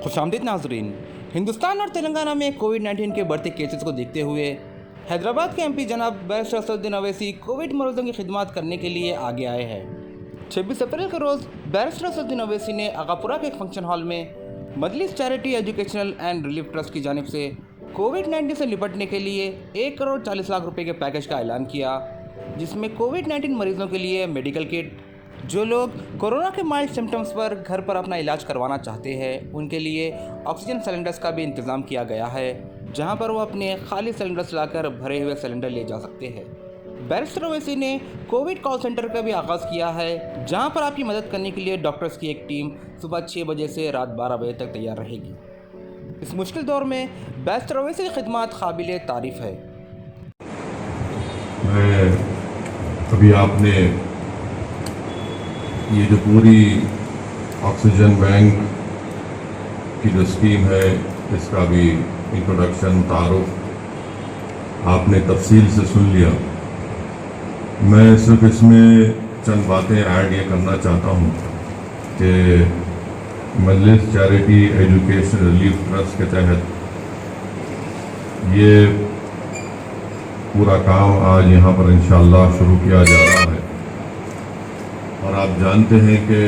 खुशामदीद नाजरीन। हिंदुस्तान और तेलंगाना में कोविड-19 के बढ़ते केसेस को देखते हुए हैदराबाद के एमपी जनाब बैरिस्टर असदुद्दीन अवैसी कोविड मरीजों की खिदमत करने के लिए आगे आए हैं। 26 अप्रैल के रोज़ बैरिस्टर असदुद्दीन अवैसी ने आगापुरा के एक फंक्शन हॉल में Majlis charity educational and relief trust की जानिब से कोविड-19 से निपटने के लिए 1 करोड़ 40 लाख रुपए के पैकेज का ऐलान किया, जिसमें कोविड-19 मरीजों के लिए मेडिकल किट, जो लोग कोरोना के माइल्ड सिम्टम्स पर घर पर अपना इलाज करवाना चाहते हैं उनके लिए ऑक्सीजन सिलेंडर्स का भी इंतज़ाम किया गया है, जहां पर वो अपने खाली सिलेंडर्स लाकर भरे हुए सिलेंडर ले जा सकते हैं। बैरिस्टर अवैसी ने कोविड कॉल सेंटर का भी आगाज़ किया है, जहां पर आपकी मदद करने के लिए डॉक्टर्स की एक टीम सुबह 6 बजे से रात 12 बजे तक तैयार रहेगी। इस मुश्किल दौर में बैरिस्टर अवैसी की खिदमत काबिल तारीफ़ है। अभी आपने ये जो पूरी ऑक्सीजन बैंक की जो स्कीम है इसका भी इंट्रोडक्शन तारुफ आपने तफसील से सुन लिया। मैं सिर्फ इसमें चंद बातें ऐड ये करना चाहता हूँ कि मजलिस चैरिटी एजुकेशन रिलीफ ट्रस्ट के तहत ये पूरा काम आज यहाँ पर इंशाअल्लाह शुरू किया जा रहा है। और आप जानते हैं कि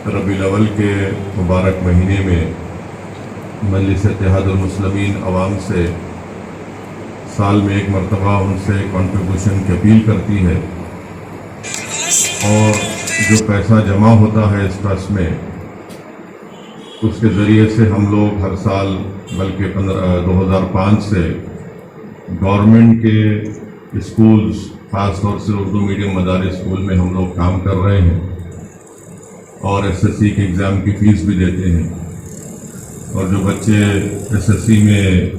रबीउल अव्वल के मुबारक महीने में मजलिस इत्तेहादुल मुस्लिमीन अवाम से साल में एक मरतबा उनसे कंट्रीब्यूशन की अपील करती है, और जो पैसा जमा होता है इस ट्रस्ट में उसके ज़रिए से हम लोग हर साल बल्कि 2005 से गवर्नमेंट के स्कूल्स, ख़ास तौर से उर्दू मीडियम मदारिस स्कूल में हम लोग काम कर रहे हैं और एसएससी के एग्ज़ाम की फ़ीस भी देते हैं। और जो बच्चे एसएससी में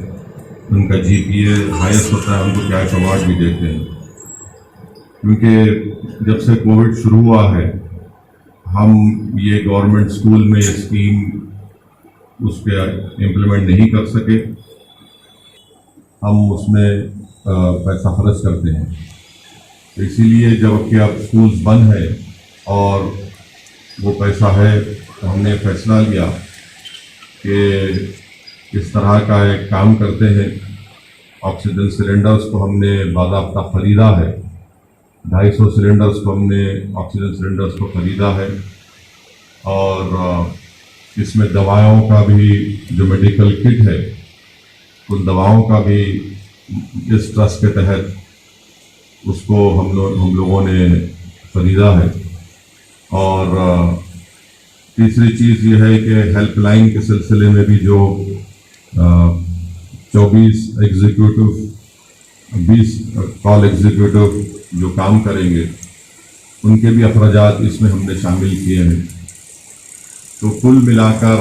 उनका जीपीए हाईएस्ट होता है उनको कैश अवार्ड भी देते हैं। क्योंकि जब से कोविड शुरू हुआ है हम ये गवर्नमेंट स्कूल में ये स्कीम उस पर इम्प्लीमेंट नहीं कर सके, हम उसमें पैसा खर्च करते हैं। तो इसीलिए जबकि अब स्कूल्स बंद है और वो पैसा है तो हमने फैसला लिया कि इस तरह का एक काम करते हैं। ऑक्सीजन सिलेंडर्स को हमने बाज़ाब्ता ख़रीदा है, 250 सिलेंडर्स को हमने ऑक्सीजन सिलेंडर्स को ख़रीदा है, और इसमें दवाओं का भी जो मेडिकल किट है उन दवाओं का भी इस ट्रस्ट के तहत उसको हम लोगों ने ख़रीदा है। और तीसरी चीज़ ये है कि हेल्पलाइन के सिलसिले में भी जो 24 एग्जीक्यूटिव 20 कॉल एग्जीक्यूटिव जो काम करेंगे उनके भी अखराजात इसमें हमने शामिल किए हैं। तो कुल मिलाकर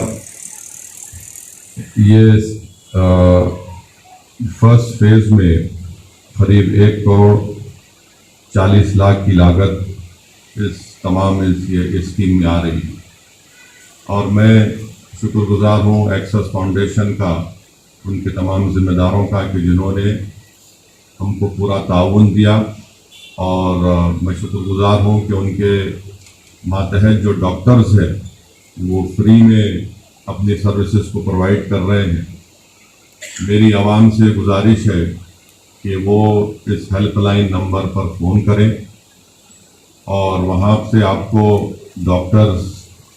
ये फर्स्ट फेज़ में करीब 1 करोड़ 40 लाख की लागत इस तमाम इस स्कीम में आ रही है। और मैं शुक्रगुजार हूँ एक्सेस फाउंडेशन का, उनके तमाम ज़िम्मेदारों का कि जिन्होंने हमको पूरा ताउन दिया, और मैं शुक्रगुजार हूँ कि उनके मातहत जो डॉक्टर्स हैं वो फ्री में अपनी सर्विसेज को प्रोवाइड कर रहे हैं। मेरी आवाम से गुजारिश है कि वो इस हेल्पलाइन नंबर पर फ़ोन करें और वहाँ से आपको डॉक्टर्स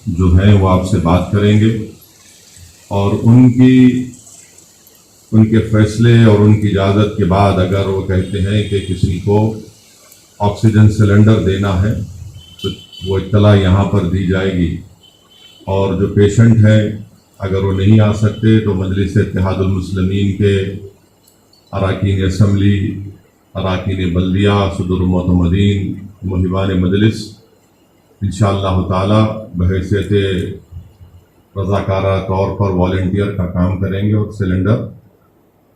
जो हैं वो आपसे बात करेंगे, और उनके फ़ैसले और उनकी इजाज़त के बाद अगर वो कहते हैं कि किसी को ऑक्सीजन सिलेंडर देना है तो वो इत्तला यहाँ पर दी जाएगी। और जो पेशेंट हैं अगर वो नहीं आ सकते तो मजलिस इत्तेहादुल मुस्लिमीन के अराकीन असम्बली, अराकीन बल्दिया, सदरुल मोतमदीन, मुहिबान मजलिस इंशाअल्लाह ताला बहैसियत रज़ाकारा तौर पर वॉलंटियर का काम करेंगे और सिलेंडर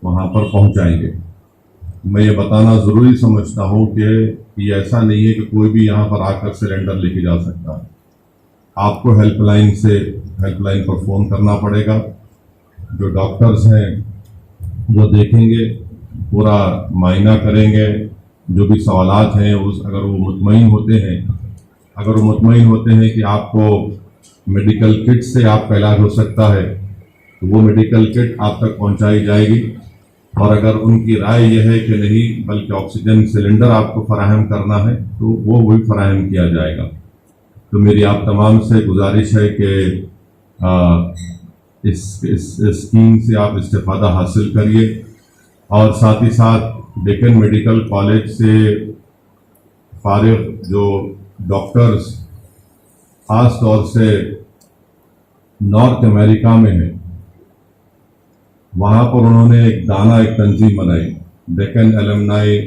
वहाँ पर पहुँचाएंगे। मैं ये बताना ज़रूरी समझता हूँ कि ये ऐसा नहीं है कि कोई भी यहाँ पर आकर सिलेंडर लेके जा सकता है। आपको हेल्पलाइन पर फ़ोन करना पड़ेगा। जो डॉक्टर्स हैं वो देखेंगे, पूरा मायना करेंगे, जो भी सवालात हैं अगर वो मुतमईन होते हैं कि आपको मेडिकल किट से आपका इलाज हो सकता है तो वो मेडिकल किट आप तक पहुंचाई जाएगी। और अगर उनकी राय यह है कि नहीं बल्कि ऑक्सीजन सिलेंडर आपको फराहम करना है तो वो भी फराहम किया जाएगा। तो मेरी आप तमाम से गुजारिश है कि इस स्कीम से आप इस्तेफादा हासिल करिए और साथ ही साथ डेक्कन मेडिकल कॉलेज से फारिग जो डॉक्टर्स ख़ास तौर से नॉर्थ अमेरिका में हैं, वहाँ पर उन्होंने एक तंजीम बनाई, Deccan alumni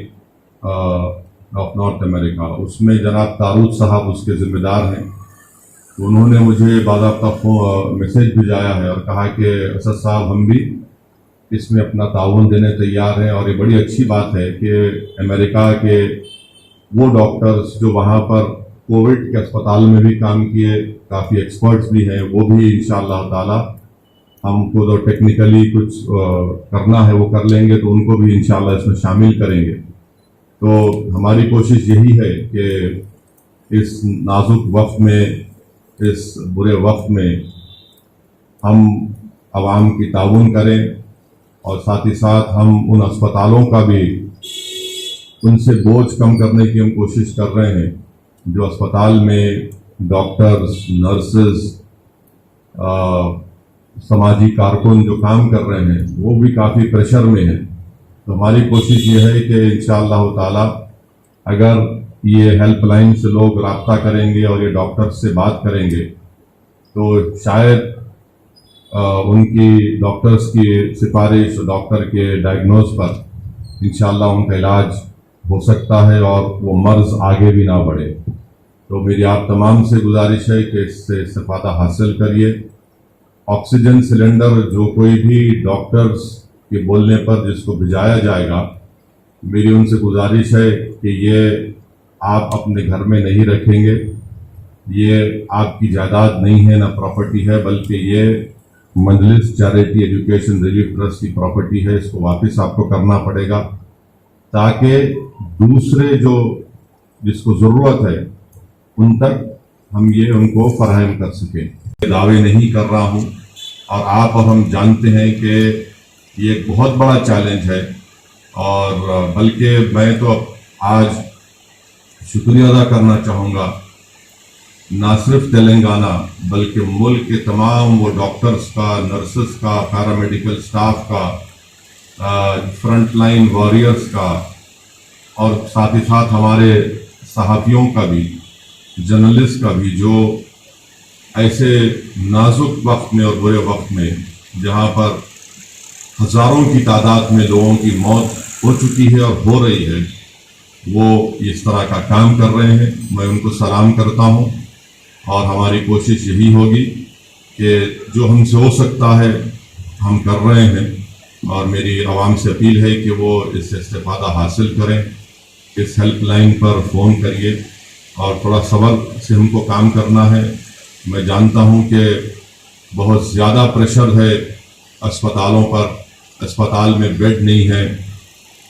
of north America. उसमें जनाब तारूद साहब उसके ज़िम्मेदार हैं। तो उन्होंने मुझे बाज़ाब्ता मैसेज भिजाया है और कहा कि असद साहब हम भी इसमें अपना ताउन देने तैयार हैं। और ये बड़ी अच्छी बात है कि अमेरिका के वो डॉक्टर्स जो वहाँ पर कोविड के अस्पताल में भी काम किए, काफ़ी एक्सपर्ट्स भी हैं, वो भी इंशाअल्लाह ताला हमको तो टेक्निकली कुछ करना है वो कर लेंगे, तो उनको भी इंशाअल्लाह इसमें शामिल करेंगे। तो हमारी कोशिश यही है कि इस नाजुक वक्त में, इस बुरे वक्त में हम आवाम की ताउन करें और साथ ही साथ हम उन अस्पतालों का भी उनसे बोझ कम करने की हम कोशिश कर रहे हैं जो अस्पताल में डॉक्टर्स, नर्सेज, समाजी कारकुन जो काम कर रहे हैं वो भी काफ़ी प्रेशर में हैं। तो हमारी कोशिश ये है कि इंशाअल्लाह ताला अगर ये हेल्पलाइन से लोग राब्ता करेंगे और ये डॉक्टर्स से बात करेंगे तो शायद उनकी डॉक्टर्स की सिफारिश, डॉक्टर के डायग्नोज पर इंशाअल्लाह उनका इलाज हो सकता है और वो मर्ज़ आगे भी ना बढ़े। तो मेरी आप तमाम से गुजारिश है कि इससे इस्तेफादा हासिल करिए। ऑक्सीजन सिलेंडर जो कोई भी डॉक्टर्स के बोलने पर जिसको भिजाया जाएगा, मेरी उनसे गुजारिश है कि ये आप अपने घर में नहीं रखेंगे, ये आपकी जायदाद नहीं है, ना प्रॉपर्टी है, बल्कि ये मजलिस चैरिटी एजुकेशन रिलीफ ट्रस्ट की प्रॉपर्टी है। इसको वापस आपको करना पड़ेगा ताकि दूसरे जो जिसको ज़रूरत है उन तक हम ये उनको फराहम कर सकें। दावे नहीं कर रहा हूँ और आप और हम जानते हैं कि ये एक बहुत बड़ा चैलेंज है और बल्कि मैं तो आज शुक्रिया अदा करना चाहूँगा ना सिर्फ तेलंगाना बल्कि मुल्क के तमाम वो डॉक्टर्स का, नर्सेस का, पैरामेडिकल स्टाफ का, फ्रंट लाइन वॉरियर्स का और साथ ही साथ हमारे सहाफ़ियों का भी, जर्नलिस्ट का भी, जो ऐसे नाजुक वक्त में और बुरे वक्त में जहाँ पर हज़ारों की तादाद में लोगों की मौत हो चुकी है और हो रही है, वो इस तरह का काम कर रहे हैं। मैं उनको सलाम करता हूँ और हमारी कोशिश यही होगी कि जो हमसे हो सकता है हम कर रहे हैं। और मेरी आवाम से अपील है कि वो इससे इस्तेफादा हासिल करें, इस हेल्पलाइन पर फ़ोन करिए और थोड़ा सब्र से हमको काम करना है। मैं जानता हूँ कि बहुत ज़्यादा प्रेशर है अस्पतालों पर, अस्पताल में बेड नहीं है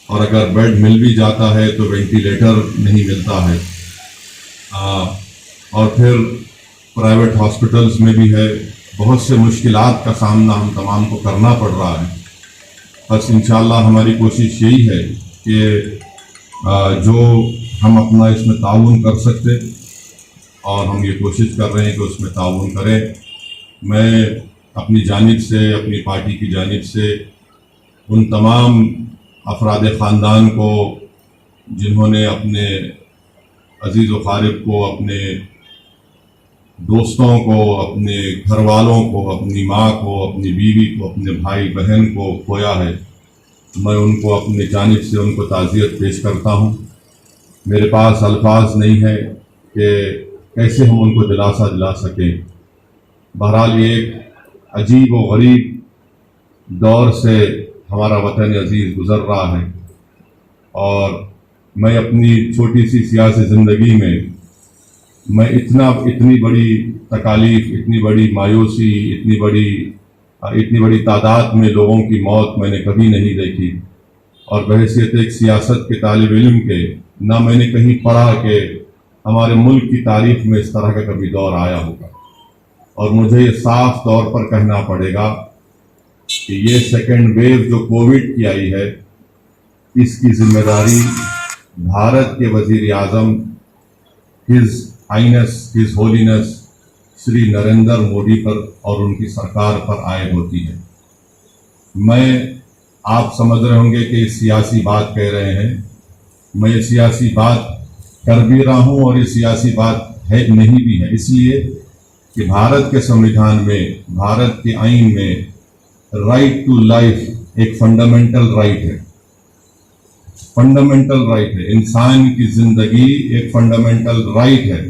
और अगर बेड मिल भी जाता है तो वेंटिलेटर नहीं मिलता है और फिर प्राइवेट हॉस्पिटल्स में भी है, बहुत से मुश्किलात का सामना हम तमाम को करना पड़ रहा है। बस इंशाअल्लाह हमारी कोशिश यही है कि जो हम अपना इसमें ताउन कर सकते और हम ये कोशिश कर रहे हैं कि उसमें ताउन करें। मैं अपनी जानिब से, अपनी पार्टी की जानिब से उन तमाम अफराद ख़ानदान को जिन्होंने अपने अजीज़ व क़ारिब को, अपने दोस्तों को, अपने घर वालों को, अपनी माँ को, अपनी बीवी को, अपने भाई बहन को खोया है, मैं उनको अपने जानिब से उनको ताज़ियत पेश करता हूँ। मेरे पास अल्फाज नहीं है कि कैसे हम उनको दिलासा दिला सकें। बहरहाल ये एक अजीब व गरीब दौर से हमारा वतन अजीज़ गुज़र रहा है और मैं अपनी छोटी सी सियासी ज़िंदगी में मैं इतनी बड़ी तकालीफ, इतनी बड़ी मायूसी, इतनी बड़ी तादाद में लोगों की मौत मैंने कभी नहीं देखी। और बहैसियत एक सियासत के तालिब इल्म के ना मैंने कहीं पढ़ा कि हमारे मुल्क की तारीख में इस तरह का कभी दौर आया होगा। اور مجھے یہ صاف طور پر کہنا پڑے گا کہ یہ سیکنڈ ویو جو کووڈ کی آئی ہے اس کی ذمہ داری بھارت کے وزیر اعظم his Hines his holiness Shri Narendra Modi پر اور ان کی سرکار پر عائد ہوتی ہے۔ میں آپ سمجھ رہے ہوں گے کہ یہ سیاسی بات کہہ رہے ہیں، میں یہ سیاسی بات کر بھی رہا ہوں اور یہ سیاسی بات ہے نہیں بھی ہے، اس لیے کہ بھارت کے سمویدھان میں، بھارت کے آئین میں رائٹ ٹو لائف ایک فنڈامنٹل رائٹ ہے، فنڈامنٹل رائٹ ہے، انسان کی زندگی ایک فنڈامنٹل رائٹ ہے،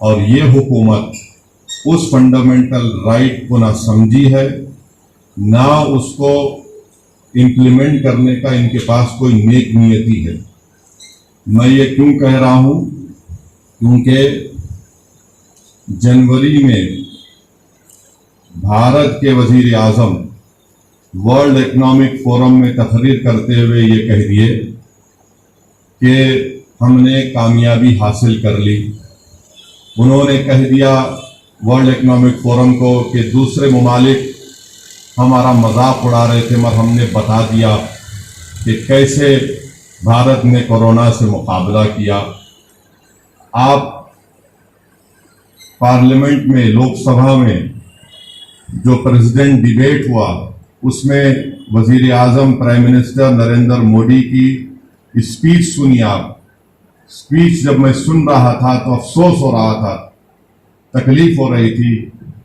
اور یہ حکومت اس فنڈامنٹل رائٹ کو نہ سمجھی ہے، نہ اس کو امپلیمنٹ کرنے کا ان کے پاس کوئی نیک نیتی ہے۔ میں یہ کیوں کہہ رہا ہوں؟ کیونکہ جنوری میں بھارت کے وزیر اعظم ورلڈ اکنامک فورم میں تقریر کرتے ہوئے یہ کہہ دیے کہ ہم نے کامیابی حاصل کر لی۔ انہوں نے کہہ دیا ورلڈ اکنامک فورم کو کہ دوسرے ممالک ہمارا مذاق اڑا رہے تھے، مگر ہم نے بتا دیا کہ کیسے بھارت نے کورونا سے مقابلہ کیا۔ آپ پارلیمنٹ میں، لوک سبھا میں جو پریزیڈنٹ ڈیبیٹ ہوا اس میں وزیر اعظم پرائم منسٹر نریندر مودی کی اسپیچ سنی آپ۔ اسپیچ جب میں سن رہا تھا تو افسوس ہو رہا تھا، تکلیف ہو رہی تھی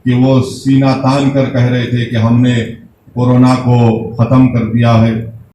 کہ وہ سینہ تان کر کہہ رہے تھے کہ ہم نے کورونا کو ختم کر دیا ہے،